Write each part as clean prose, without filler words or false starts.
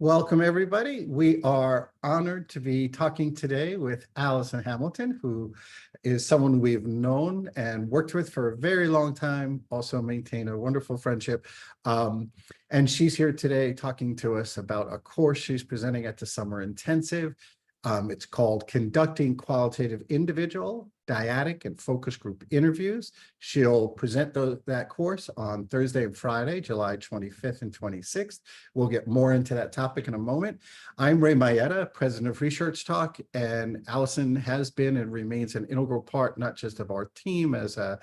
Welcome, everybody. We are honored to be talking today with Alison Hamilton, who is someone we've known and worked with for a very long time, also maintain a wonderful friendship. And she's here today talking to us about a course she's presenting at the Summer Intensive. It's called Conducting Qualitative Individual, Dyadic, and Focus Group Interviews. She'll present that course on Thursday and Friday, July 25th and 26th. We'll get more into that topic in a moment. I'm Maietta, president of ResearchTalk, and Alison has been and remains an integral part, not just of our team as a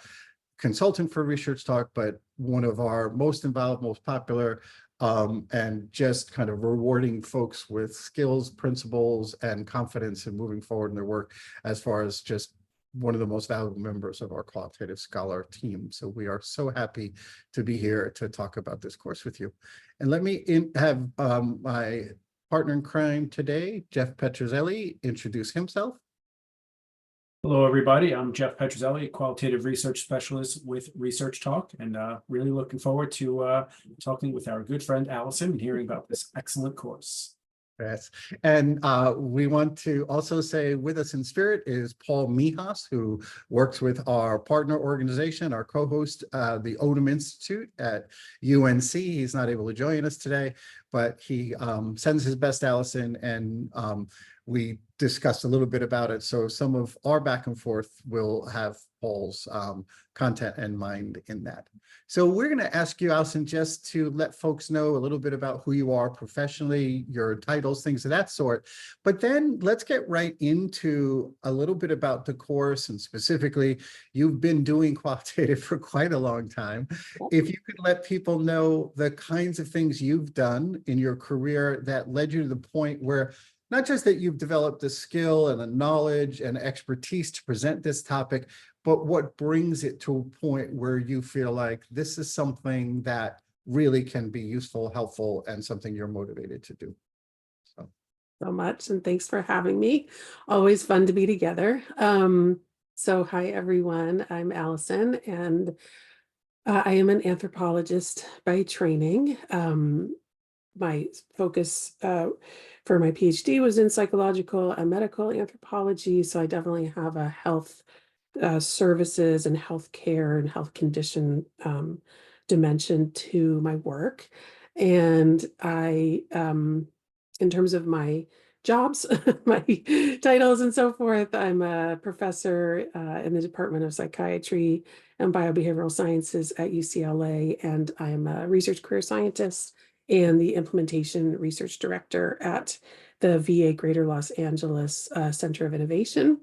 consultant for ResearchTalk, but one of our most involved, most popular, and just kind of rewarding folks with skills, principles, and confidence in moving forward in their work, as far as just one of the most valuable members of our qualitative scholar team. So we are so happy to be here to talk about this course with you. And let me have my partner in crime today, Jeff Petruzzelli, introduce himself. Hello, everybody. I'm Jeff Petruzzelli, Qualitative Research Specialist with ResearchTalk, and really looking forward to talking with our good friend Alison and hearing about this excellent course. Yes, and we want to also say with us in spirit is Paul Mijas, who works with our partner organization, our co-host, the Odom Institute at UNC. He's not able to join us today, but he sends his best, Alison, and we discussed a little bit about it. So some of our back and forth will have Paul's content and mind in that. So we're going to ask you, Alison, just to let folks know a little bit about who you are professionally, your titles, things of that sort. But then let's get right into a little bit about the course, and specifically, you've been doing qualitative for quite a long time. If you could let people know the kinds of things you've done in your career that led you to the point where not just that you've developed the skill and the knowledge and expertise to present this topic, but what brings it to a point where you feel like this is something that really can be useful, helpful, and something you're motivated to do. So much, and thanks for having me. Always fun to be together. So hi, everyone. I'm Alison, and I am an anthropologist by training. My focus for my PhD was in psychological and medical anthropology, so I definitely have a health services and healthcare and health condition dimension to my work. And I, in terms of my jobs, my titles and so forth, I'm a professor in the Department of Psychiatry and Biobehavioral Sciences at UCLA, and I'm a research career scientist and the implementation research director at the VA Greater Los Angeles Center of Innovation.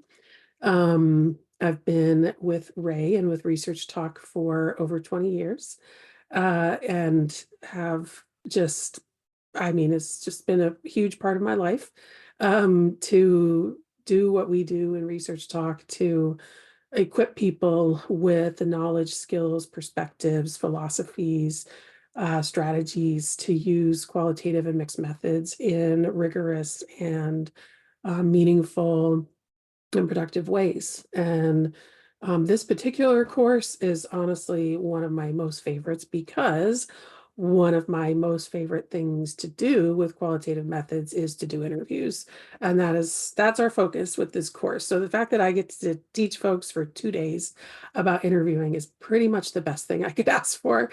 I've been with Ray and with ResearchTalk for over 20 years and have just, it's just been a huge part of my life to do what we do in ResearchTalk, to equip people with the knowledge, skills, perspectives, philosophies, strategies to use qualitative and mixed methods in rigorous and meaningful and productive ways. And this particular course is honestly one of my most favorites, because one of my most favorite things to do with qualitative methods is to do interviews. And that's our focus with this course. So the fact that I get to teach folks for 2 days about interviewing is pretty much the best thing I could ask for.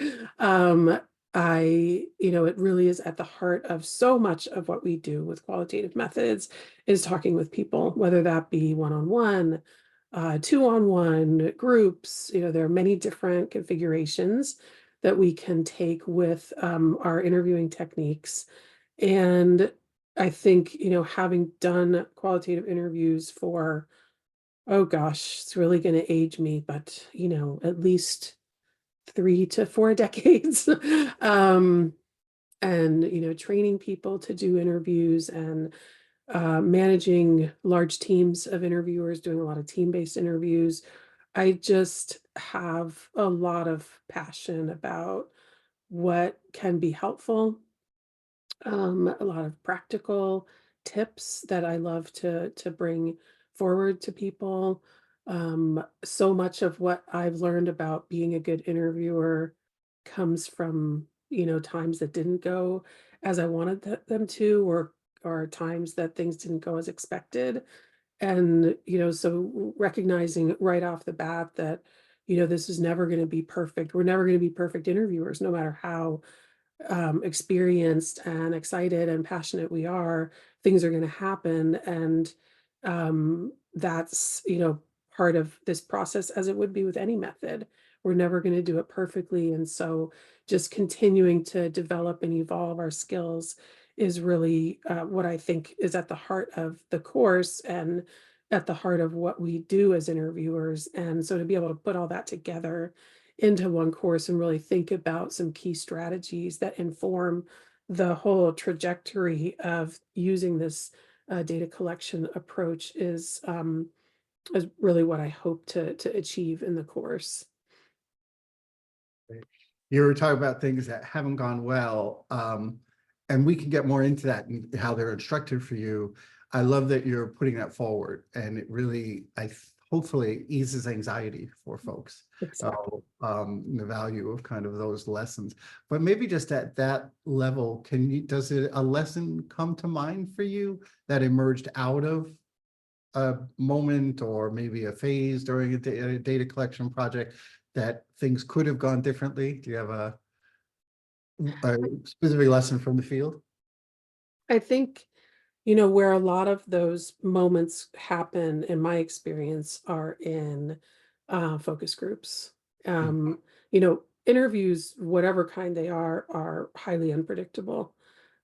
It really is at the heart of so much of what we do with qualitative methods, is talking with people, whether that be one-on-one, two-on-one, groups. There are many different configurations that we can take with our interviewing techniques. And I think, having done qualitative interviews for, oh gosh, it's really going to age me, but, at least 3 to 4 decades. And training people to do interviews and managing large teams of interviewers, doing a lot of team-based interviews. I just have a lot of passion about what can be helpful, a lot of practical tips that I love to bring forward to people. So much of what I've learned about being a good interviewer comes from times that didn't go as I wanted them to, or times that things didn't go as expected. And, so recognizing right off the bat that, this is never going to be perfect. We're never going to be perfect interviewers, no matter how experienced and excited and passionate we are. Things are going to happen. And that's, part of this process, as it would be with any method. We're never going to do it perfectly. And so just continuing to develop and evolve our skills is really what I think is at the heart of the course and at the heart of what we do as interviewers. And so to be able to put all that together into one course and really think about some key strategies that inform the whole trajectory of using this data collection approach is really what I hope to achieve in the course. You were talking about things that haven't gone well, and we can get more into that and how they're instructive for you. I love that you're putting that forward, and it really, hopefully eases anxiety for folks. Exactly. The value of kind of those lessons. But maybe just at that level, does a lesson come to mind for you that emerged out of a moment or maybe a phase during a data collection project that things could have gone differently? Do you have a specific lesson from the field? I think, where a lot of those moments happen, in my experience, are in focus groups. Interviews, whatever kind they are highly unpredictable.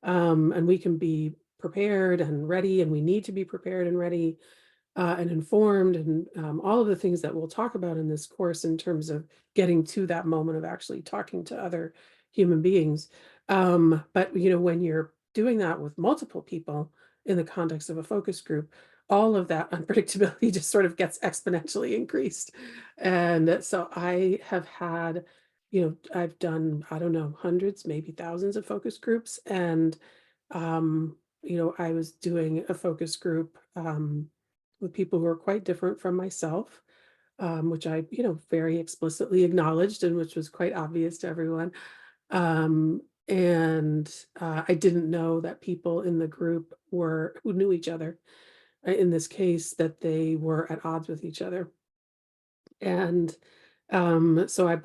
And we can be prepared and ready, and we need to be prepared and ready and informed, and all of the things that we'll talk about in this course in terms of getting to that moment of actually talking to other human beings. But when you're doing that with multiple people in the context of a focus group, all of that unpredictability just sort of gets exponentially increased. And so I have had, I've done, I don't know, hundreds, maybe thousands of focus groups. And I was doing a focus group with people who are quite different from myself, which I, very explicitly acknowledged, and which was quite obvious to everyone. And I didn't know that people in the group who knew each other, in this case, that they were at odds with each other. And so I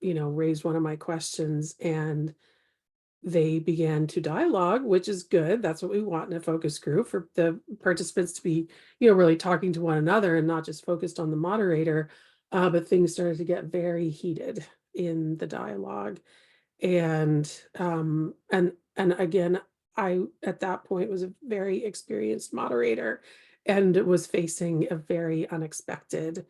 raised one of my questions, and they began to dialogue, which is good. That's what we want in a focus group, for the participants to be, really talking to one another and not just focused on the moderator. But things started to get very heated in the dialogue. And again, I, at that point, was a very experienced moderator and was facing a very unexpected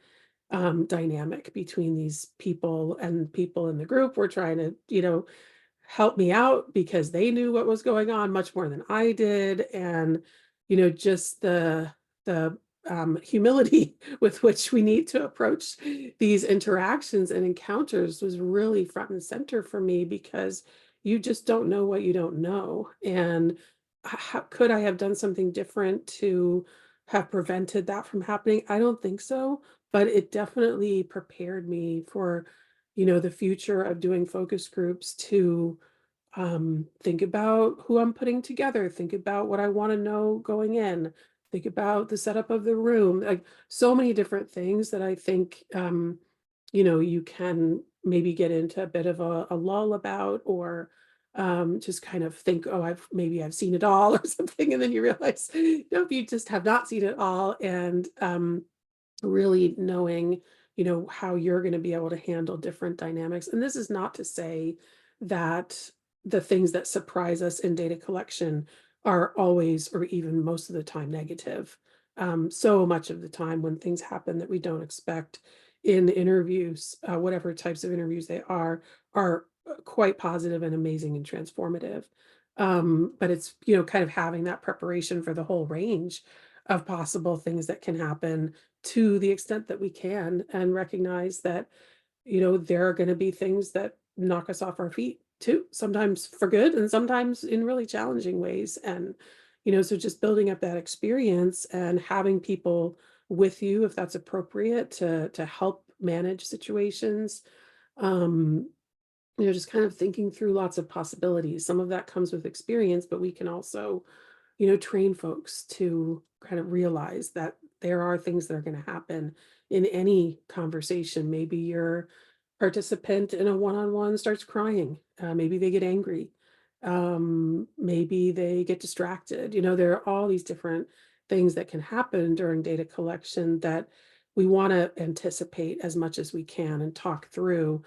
dynamic between these people, and people in the group were trying to, help me out because they knew what was going on much more than I did. And, just the humility with which we need to approach these interactions and encounters was really front and center for me, because you just don't know what you don't know. And how could I have done something different to have prevented that from happening? I don't think so, but it definitely prepared me for, the future of doing focus groups, to think about who I'm putting together, think about what I want to know going in, think about the setup of the room, like so many different things that I think you can maybe get into a bit of a lull about, or just kind of think, oh, I've seen it all or something, and then you realize, nope, you just have not seen it all. And really knowing, how you're going to be able to handle different dynamics. And this is not to say that the things that surprise us in data collection are always, or even most of the time, negative. So much of the time, when things happen that we don't expect in interviews, whatever types of interviews they are quite positive and amazing and transformative. But it's, kind of having that preparation for the whole range of possible things that can happen, to the extent that we can, and recognize that, there are going to be things that knock us off our feet too, sometimes for good and sometimes in really challenging ways. And, so just building up that experience and having people with you, if that's appropriate, to help manage situations, just kind of thinking through lots of possibilities. Some of that comes with experience, but we can also, train folks to kind of realize that there are things that are going to happen in any conversation. Maybe your participant in a one-on-one starts crying. Maybe they get angry. Maybe they get distracted. There are all these different things that can happen during data collection that we want to anticipate as much as we can and talk through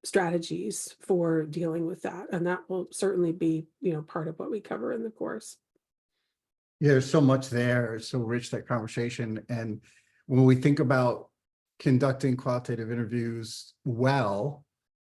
strategies for dealing with that. And that will certainly be, part of what we cover in the course. Yeah, there's so much there, so rich, that conversation. And when we think about conducting qualitative interviews well,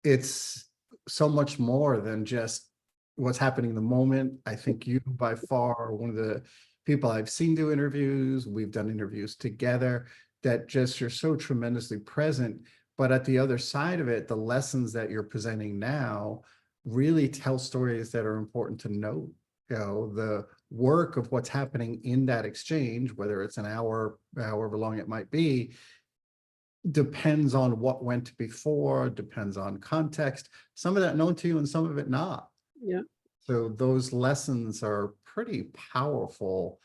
it's so much more than just what's happening in the moment. I think you by far are one of the people I've seen do interviews. We've done interviews together that just you're so tremendously present. But at the other side of it, the lessons that you're presenting now really tell stories that are important to note. The work of what's happening in that exchange, whether it's an hour, however long it might be, depends on what went before, depends on context, some of that known to you and some of it not. Yeah. So those lessons are pretty powerful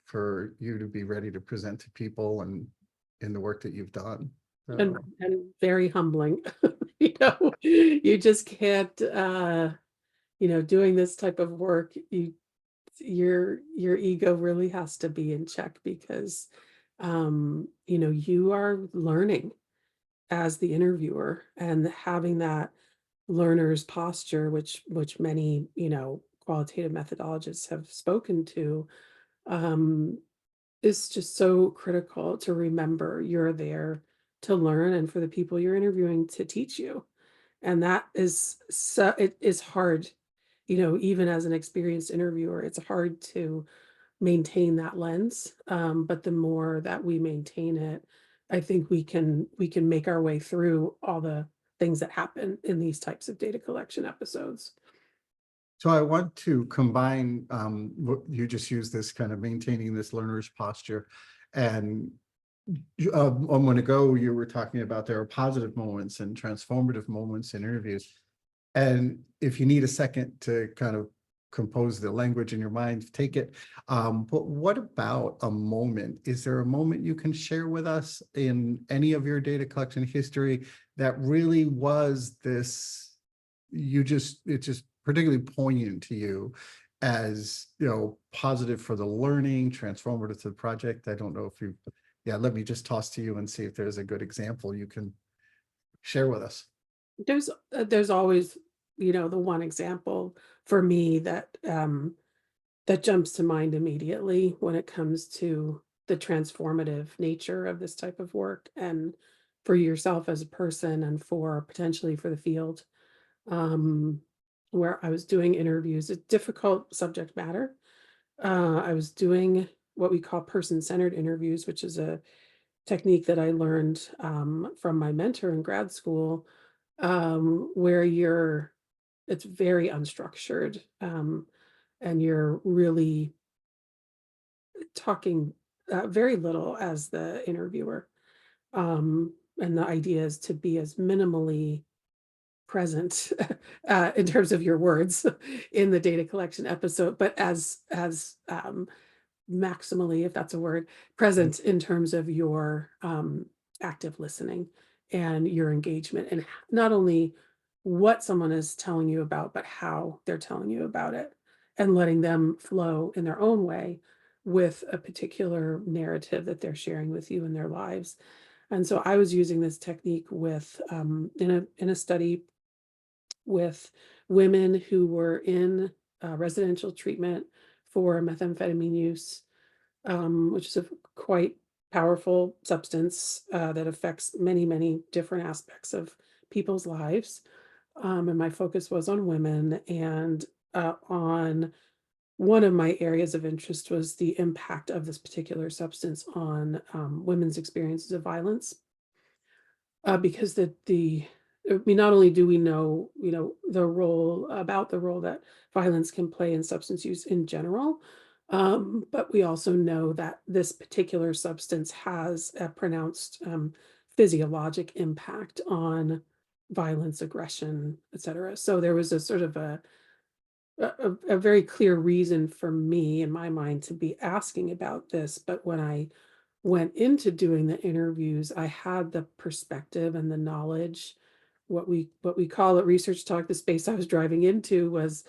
for you to be ready to present to people and in the work that you've done. So, And very humbling. You just can't, doing this type of work, your ego really has to be in check because you are learning as the interviewer, and having that learner's posture, which many, qualitative methodologists have spoken to, um, is just so critical to remember you're there to learn and for the people you're interviewing to teach you. And that is so it is hard, even as an experienced interviewer, it's hard to maintain that lens. But the more that we maintain it, I think we can make our way through all the things that happen in these types of data collection episodes. so I want to combine what you just used, this kind of maintaining this learner's posture. And a moment ago, you were talking about there are positive moments and transformative moments in interviews. And if you need a second to kind of compose the language in your mind, take it. But what about a moment? Is there a moment you can share with us in any of your data collection history that really was this, it's just particularly poignant to you as, positive for the learning, transformative to the project? I don't know if you, yeah, let me just toss to you and see if there's a good example you can share with us. There's always, the one example for me that jumps to mind immediately when it comes to the transformative nature of this type of work, and for yourself as a person and for potentially for the field, um, where I was doing interviews, a difficult subject matter. I was doing what we call person-centered interviews, which is a technique that I learned from my mentor in grad school, where it's very unstructured, and you're really talking very little as the interviewer. And the idea is to be as minimally present in terms of your words in the data collection episode, but as maximally, if that's a word, present in terms of your active listening and your engagement, and not only what someone is telling you about, but how they're telling you about it, and letting them flow in their own way with a particular narrative that they're sharing with you in their lives. And so I was using this technique with in a study with women who were in residential treatment for methamphetamine use, which is a quite powerful substance that affects many, many different aspects of people's lives. And my focus was on women, and on one of my areas of interest was the impact of this particular substance on women's experiences of violence. Because I mean, not only do we know, the role that violence can play in substance use in general, but we also know that this particular substance has a pronounced physiologic impact on violence, aggression, etc. So there was a sort of a very clear reason for me in my mind to be asking about this. But when I went into doing the interviews, I had the perspective and the knowledge. What we call at ResearchTalk, the space I was driving into was,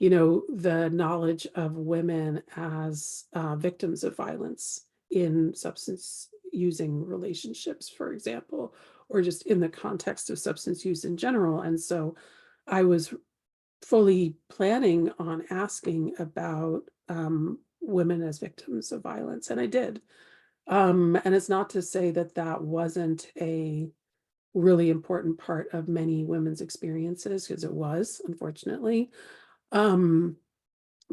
the knowledge of women as victims of violence in substance using relationships, for example, or just in the context of substance use in general. And so I was fully planning on asking about women as victims of violence, and I did. And it's not to say that that wasn't a really important part of many women's experiences, because it was, unfortunately. Um,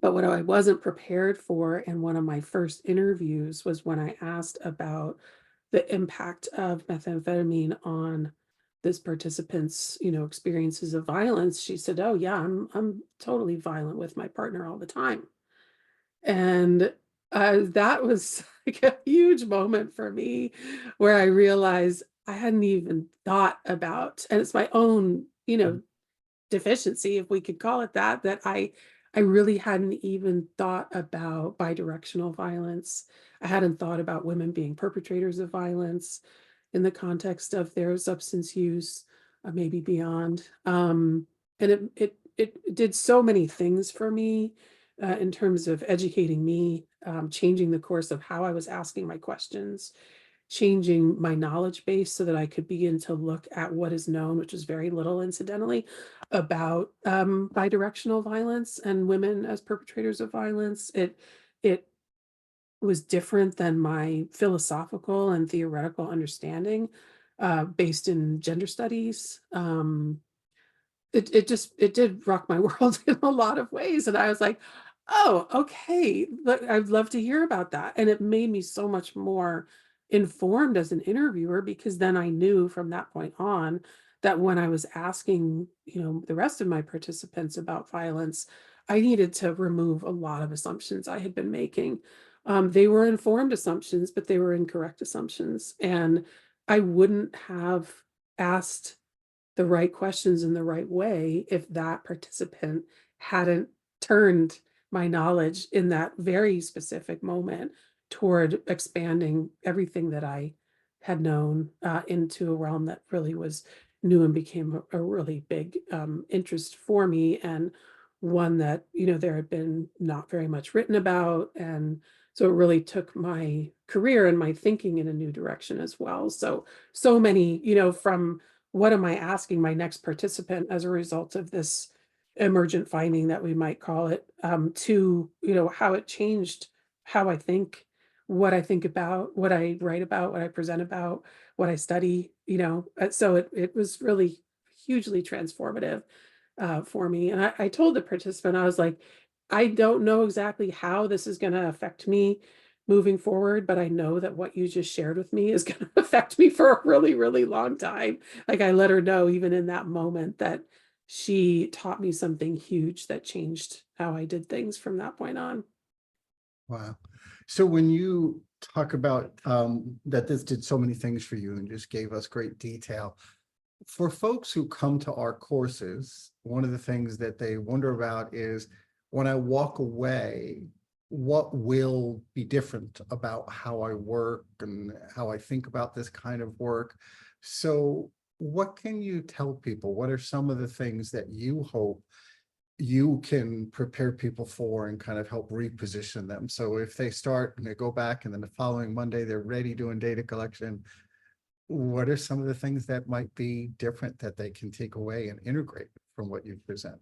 but what I wasn't prepared for in one of my first interviews was when I asked about the impact of methamphetamine on this participant's, experiences of violence. She said, "Oh yeah, I'm totally violent with my partner all the time." And that was like a huge moment for me, where I realized I hadn't even thought about, and it's my own, deficiency, if we could call it that, that I really hadn't even thought about bidirectional violence. I hadn't thought about women being perpetrators of violence in the context of their substance use, maybe beyond. And it did so many things for me in terms of educating me, changing the course of how I was asking my questions, changing my knowledge base so that I could begin to look at what is known, which is very little, incidentally, about bidirectional violence and women as perpetrators of violence. It was different than my philosophical and theoretical understanding based in gender studies. It did rock my world in a lot of ways, and I was like, oh, okay, look, I'd love to hear about that. And it made me so much more informed as an interviewer, because then I knew from that point on that when I was asking, the rest of my participants about violence, I needed to remove a lot of assumptions I had been making. They were informed assumptions, but they were incorrect assumptions, and I wouldn't have asked the right questions in the right way if that participant hadn't turned my knowledge in that very specific moment toward expanding everything that I had known into a realm that really was new and became a really big interest for me, and one that, there had been not very much written about. And so it really took my career and my thinking in a new direction as well. So many, from what am I asking my next participant as a result of this emergent finding, that we might call it, to, how it changed how I think, what I think about, what I write about, what I present about, what I study, so it was really hugely transformative for me. And I told the participant, I was like, I don't know exactly how this is going to affect me moving forward, but I know that what you just shared with me is going to affect me for a really, really long time. Like, I let her know even in that moment that she taught me something huge that changed how I did things from that point on. Wow. So when you talk about that this did so many things for you and just gave us great detail, for folks who come to our courses, one of the things that they wonder about is, when I walk away, what will be different about how I work and how I think about this kind of work? So what can you tell people? What are some of the things that you hope you can prepare people for and kind of help reposition them? So if they start and they go back and then the following Monday, they're ready doing data collection, what are some of the things that might be different that they can take away and integrate from what you present?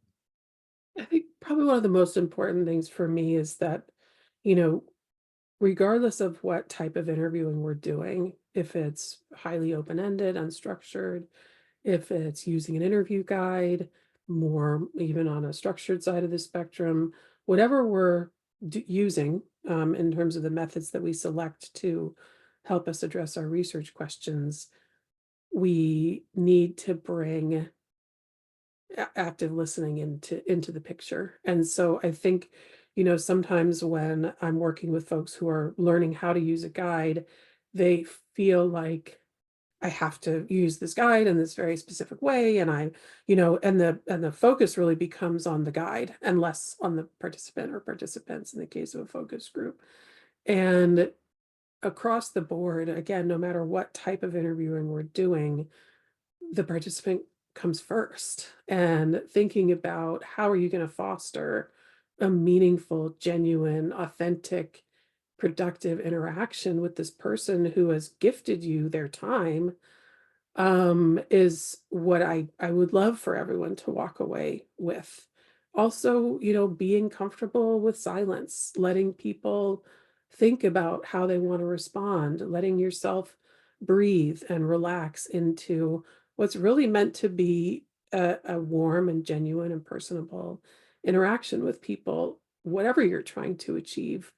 I think probably one of the most important things for me is that, you know, regardless of what type of interviewing we're doing, if it's highly open-ended, unstructured, if it's using an interview guide, more even on a structured side of the spectrum, whatever we're using in terms of the methods that we select to help us address our research questions, we need to bring active listening into the picture. And so I think, sometimes when I'm working with folks who are learning how to use a guide, they feel like I have to use this guide in this very specific way. And I, and the focus really becomes on the guide and less on the participant or participants in the case of a focus group. And across the board, again, no matter what type of interviewing we're doing, the participant comes first, and thinking about how are you going to foster a meaningful, genuine, authentic, productive interaction with this person who has gifted you their time, is what I would love for everyone to walk away with. Also, being comfortable with silence, letting people think about how they want to respond, letting yourself breathe and relax into what's really meant to be a warm and genuine and personable interaction with people, whatever you're trying to achieve.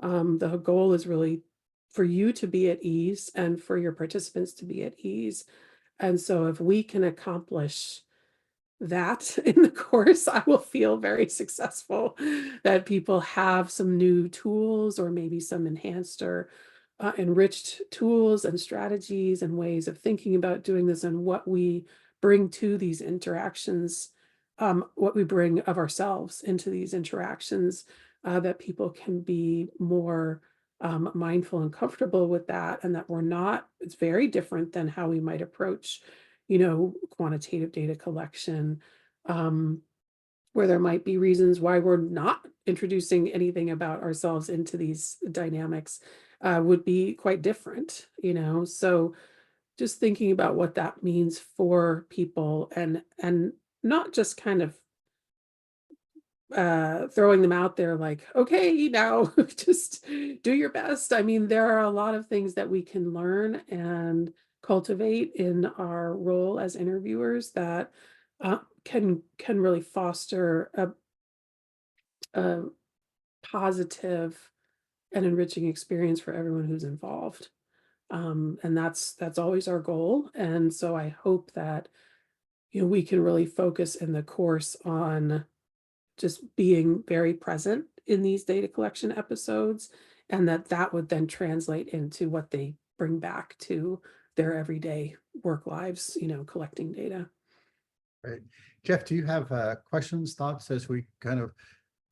The goal is really for you to be at ease and for your participants to be at ease. And so if we can accomplish that in the course, I will feel very successful, that people have some new tools or maybe some enhanced or enriched tools and strategies and ways of thinking about doing this, and what we bring to these interactions, what we bring of ourselves into these interactions, that people can be more mindful and comfortable with that, and that it's very different than how we might approach, quantitative data collection, where there might be reasons why we're not introducing anything about ourselves into these dynamics, would be quite different, so just thinking about what that means for people, and not just kind of throwing them out there like, okay, now just do your best. I mean, there are a lot of things that we can learn and cultivate in our role as interviewers that can really foster a positive and enriching experience for everyone who's involved. And that's always our goal. And so I hope that we can really focus in the course on just being very present in these data collection episodes, and that would then translate into what they bring back to their everyday work lives, collecting data. Right. Jeff, do you have questions, thoughts as we kind of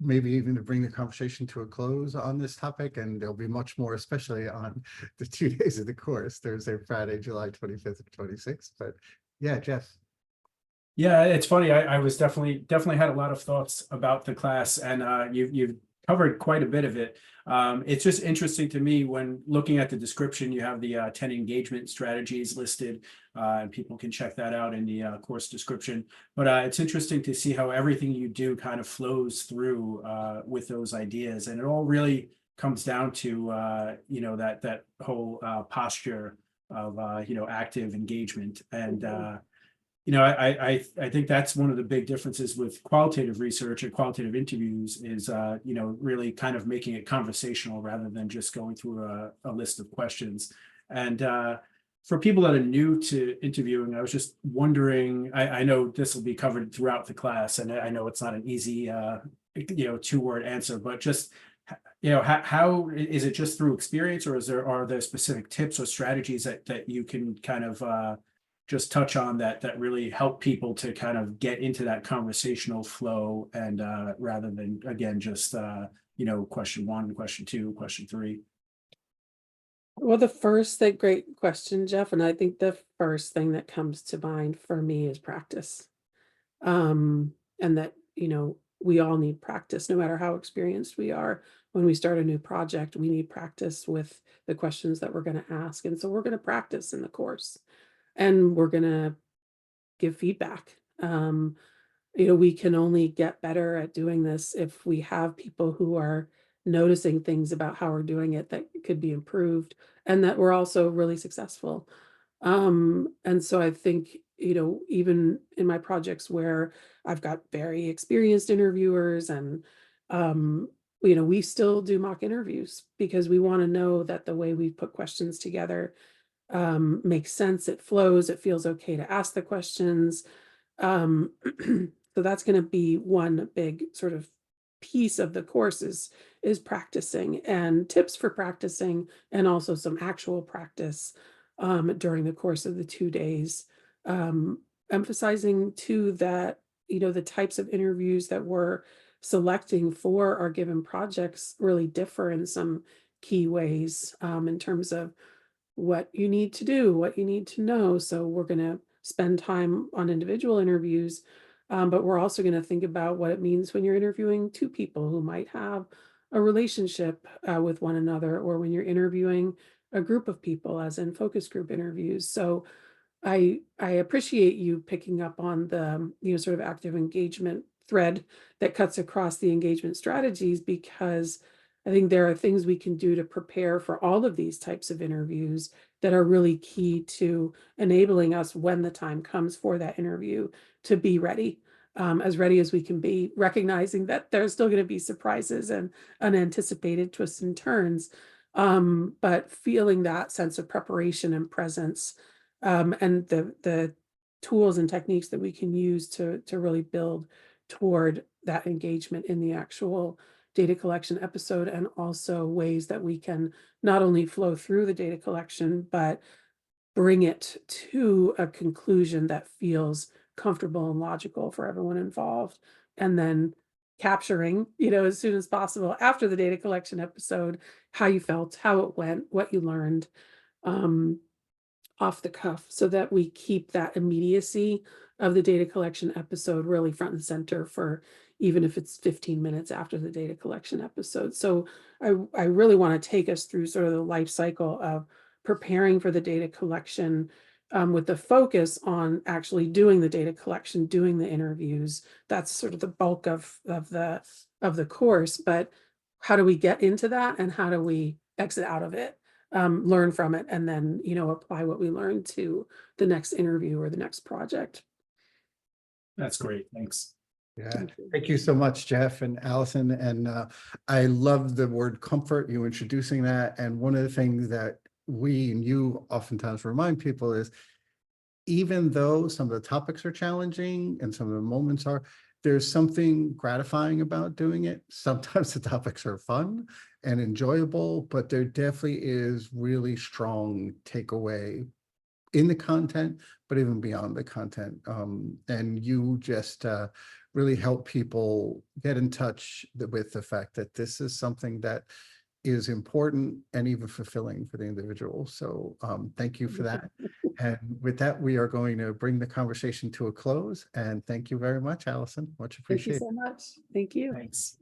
maybe even to bring the conversation to a close on this topic? And there'll be much more, especially on the 2 days of the course, Thursday, Friday, July 25th and 26th. But yeah, Jeff. Yeah, it's funny. I was definitely had a lot of thoughts about the class, and you've covered quite a bit of it. It's just interesting to me when looking at the description, you have the 10 engagement strategies listed, and people can check that out in the course description. But it's interesting to see how everything you do kind of flows through with those ideas, and it all really comes down to that whole posture of active engagement. And I think that's one of the big differences with qualitative research and qualitative interviews is, really kind of making it conversational rather than just going through a list of questions. And for people that are new to interviewing, I was just wondering, I know this will be covered throughout the class, and I know it's not an easy, 2-word answer, but just, how is it just through experience, or are there specific tips or strategies that you can kind of just touch on that really help people to kind of get into that conversational flow, and rather than, again, just question 1, question 2, question 3? Well, great question, Jeff. And I think the first thing that comes to mind for me is practice. And that, we all need practice, no matter how experienced we are. When we start a new project, we need practice with the questions that we're going to ask. And so we're going to practice in the course, and we're going to give feedback. We can only get better at doing this if we have people who are noticing things about how we're doing it that could be improved, and that we're also really successful. And so I think, even in my projects where I've got very experienced interviewers, and we still do mock interviews because we want to know that the way we put questions together makes sense, it flows, it feels okay to ask the questions. So that's going to be one big sort of piece of the course is practicing, and tips for practicing, and also some actual practice during the course of the 2 days. Emphasizing too that, the types of interviews that we're selecting for our given projects really differ in some key ways, in terms of what you need to do, what you need to know. So we're going to spend time on individual interviews, but we're also going to think about what it means when you're interviewing two people who might have a relationship with one another, or when you're interviewing a group of people, as in focus group interviews. So I appreciate you picking up on the, sort of active engagement thread that cuts across the engagement strategies, because I think there are things we can do to prepare for all of these types of interviews that are really key to enabling us, when the time comes for that interview, to be ready, as ready as we can be, recognizing that there's still going to be surprises and unanticipated twists and turns, but feeling that sense of preparation and presence, and the tools and techniques that we can use to really build toward that engagement in the actual data collection episode, and also ways that we can not only flow through the data collection, but bring it to a conclusion that feels comfortable and logical for everyone involved. And then capturing, as soon as possible after the data collection episode, how you felt, how it went, what you learned, um, off the cuff, so that we keep that immediacy of the data collection episode really front and center, for even if it's 15 minutes after the data collection episode. So I really want to take us through sort of the life cycle of preparing for the data collection, with the focus on actually doing the data collection, doing the interviews. That's sort of the bulk of the course. But how do we get into that, and how do we exit out of it? Learn from it, and then, apply what we learned to the next interview or the next project. That's great. Thanks. Yeah, Thank you. thank you so much, Jeff and Allison. And I love the word comfort, you introducing that. And one of the things that we and you oftentimes remind people is, even though some of the topics are challenging and some of the moments are, there's something gratifying about doing it. Sometimes the topics are fun and enjoyable, but there definitely is really strong takeaway in the content, but even beyond the content. And you just really help people get in touch with the fact that this is something that is important and even fulfilling for the individual. So thank you for that. And with that, we are going to bring the conversation to a close. And thank you very much, Allison. Much Thank you appreciated. so much. Thank you. Thanks.